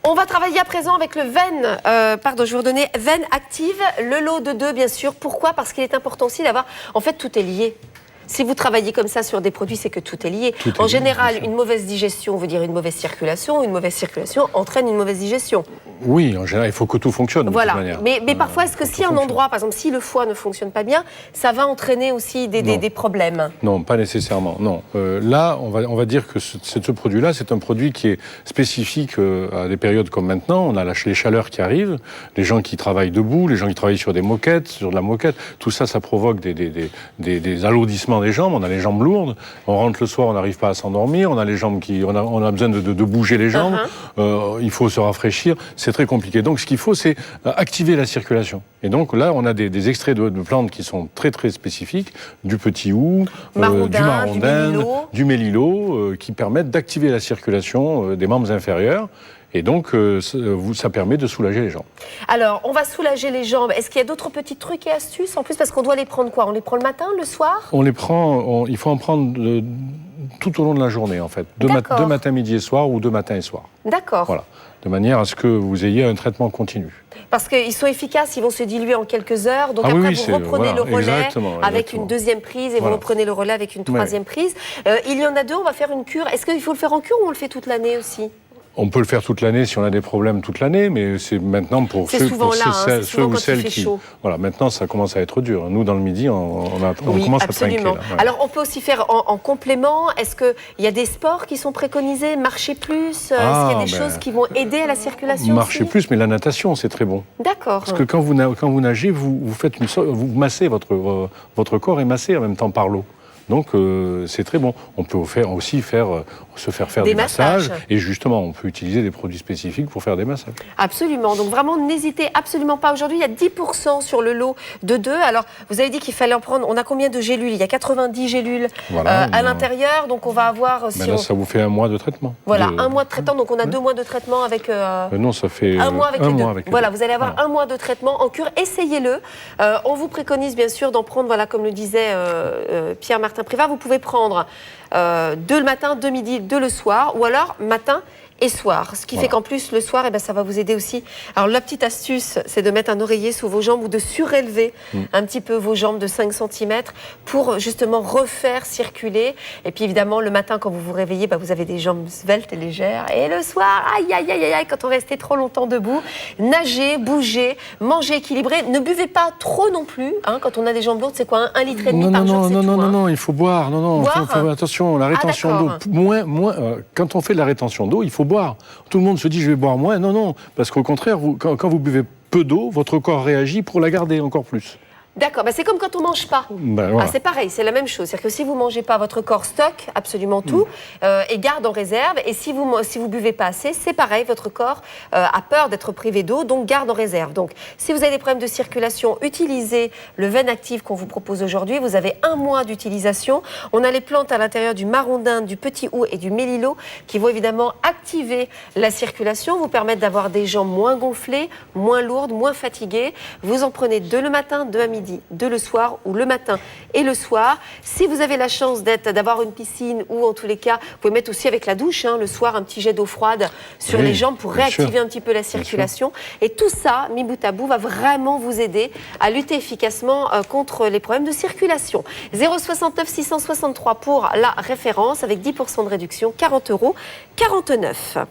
On va travailler à présent avec le Ven, je vais vous redonner Ven Active, le lot de 2 bien sûr. Pourquoi? Parce qu'il est important aussi d'avoir, en fait tout est lié. Si vous travaillez comme ça sur des produits, c'est que tout est lié. En général, une mauvaise digestion veut dire une mauvaise circulation entraîne une mauvaise digestion. Oui, en général, il faut que tout fonctionne. Voilà. De toute manière. Mais parfois, est-ce que si un endroit, par exemple, si le foie ne fonctionne pas bien, ça va entraîner aussi des problèmes? Non, pas nécessairement. Non. Là, on va dire que ce produit-là, c'est un produit qui est spécifique à des périodes comme maintenant. On a les chaleurs qui arrivent, les gens qui travaillent debout, les gens qui travaillent sur des moquettes, sur de la moquette. Tout ça, ça provoque des alourdissements des jambes. On a les jambes lourdes. On rentre le soir, on n'arrive pas à s'endormir. On a les jambes on a besoin de bouger les jambes. Il faut se rafraîchir. C'est très compliqué. Donc, ce qu'il faut, c'est activer la circulation. Et donc, là, on a des extraits de plantes qui sont très, très spécifiques, du petit hou, du marondin, du mélilo, qui permettent d'activer la circulation des membres inférieurs. Et donc, ça permet de soulager les jambes. Alors, on va soulager les jambes. Est-ce qu'il y a d'autres petits trucs et astuces en plus? Parce qu'on doit les prendre quoi? On les prend le matin, le soir? On les prend, il faut en prendre tout au long de la journée, en fait. Deux matins, midi et soir, ou 2 matins et soir. D'accord. Voilà. De manière à ce que vous ayez un traitement continu. Parce qu'ils sont efficaces, ils vont se diluer en quelques heures. Donc après, vous reprenez le relais avec une deuxième prise et vous reprenez le relais avec une troisième prise. Il y en a 2, on va faire une cure. Est-ce qu'il faut le faire en cure ou on le fait toute l'année aussi? On peut le faire toute l'année si on a des problèmes toute l'année, mais c'est maintenant pour ceux ou celles qui... Voilà, maintenant ça commence à être dur. Nous, dans le midi, on commence à trinquer. Là. Ouais. Alors, on peut aussi faire en complément. Est-ce qu'il y a des sports qui sont préconisés? Marcher plus? Est-ce qu'il y a des choses qui vont aider à la circulation? Marcher plus, mais la natation, c'est très bon. D'accord. Parce que quand vous nagez, vous massez votre corps est massé en même temps par l'eau. Donc, c'est très bon. On peut aussi se faire des massages. Et justement, on peut utiliser des produits spécifiques pour faire des massages. Absolument. Donc, vraiment, n'hésitez absolument pas. Aujourd'hui, il y a 10% sur le lot de 2. Alors, vous avez dit qu'il fallait en prendre... On a combien de gélules? Il y a 90 gélules à l'intérieur. Donc, on va avoir... ça vous fait 1 mois de traitement. Voilà, 1 mois de traitement. Donc, on a 2 mois de traitement avec... Non, ça fait 1 mois avec les 2. Voilà, vous allez avoir 1 mois de traitement en cure. Essayez-le. On vous préconise, bien sûr, d'en prendre, voilà, comme le disait Pierre-Martin Privat, vous pouvez prendre 2 le matin, 2 midi, 2 le soir, ou alors matin et soir. Ce qui fait qu'en plus, le soir, ça va vous aider aussi. Alors, la petite astuce, c'est de mettre un oreiller sous vos jambes ou de surélever un petit peu vos jambes de 5 cm pour justement refaire circuler. Et puis, évidemment, le matin, quand vous vous réveillez, vous avez des jambes sveltes et légères. Et le soir, aïe, aïe, aïe, aïe, quand on restait trop longtemps debout, nagez, bougez, mangez équilibré. Ne buvez pas trop non plus. Hein, quand on a des jambes lourdes, c'est quoi, 1,5 litre par jour, c'est tout. Non, il faut boire. Attention, la rétention d'eau. Quand on fait de la rétention d'eau, il faut boire. Tout le monde se dit je vais boire moins. Non, parce qu'au contraire, quand vous buvez peu d'eau, votre corps réagit pour la garder encore plus. D'accord, c'est comme quand on ne mange pas. Voilà. C'est pareil, c'est la même chose. C'est-à-dire que si vous ne mangez pas, votre corps stocke absolument tout et garde en réserve. Et si vous buvez pas assez, c'est pareil, votre corps a peur d'être privé d'eau, donc garde en réserve. Donc, si vous avez des problèmes de circulation, utilisez le Ven Active qu'on vous propose aujourd'hui. Vous avez 1 mois d'utilisation. On a les plantes à l'intérieur du marondin, du petit hou et du mélilo qui vont évidemment activer la circulation, vous permettre d'avoir des jambes moins gonflées, moins lourdes, moins fatiguées. Vous en prenez 2 le matin, 2 à midi, 2 le soir ou le matin et le soir. Si vous avez la chance d'avoir une piscine ou en tous les cas, vous pouvez mettre aussi avec la douche, le soir, un petit jet d'eau froide sur les jambes pour réactiver un petit peu la circulation. Et tout ça, mis bout à bout, va vraiment vous aider à lutter efficacement contre les problèmes de circulation. 069 663 pour la référence avec 10% de réduction, 40,49 €.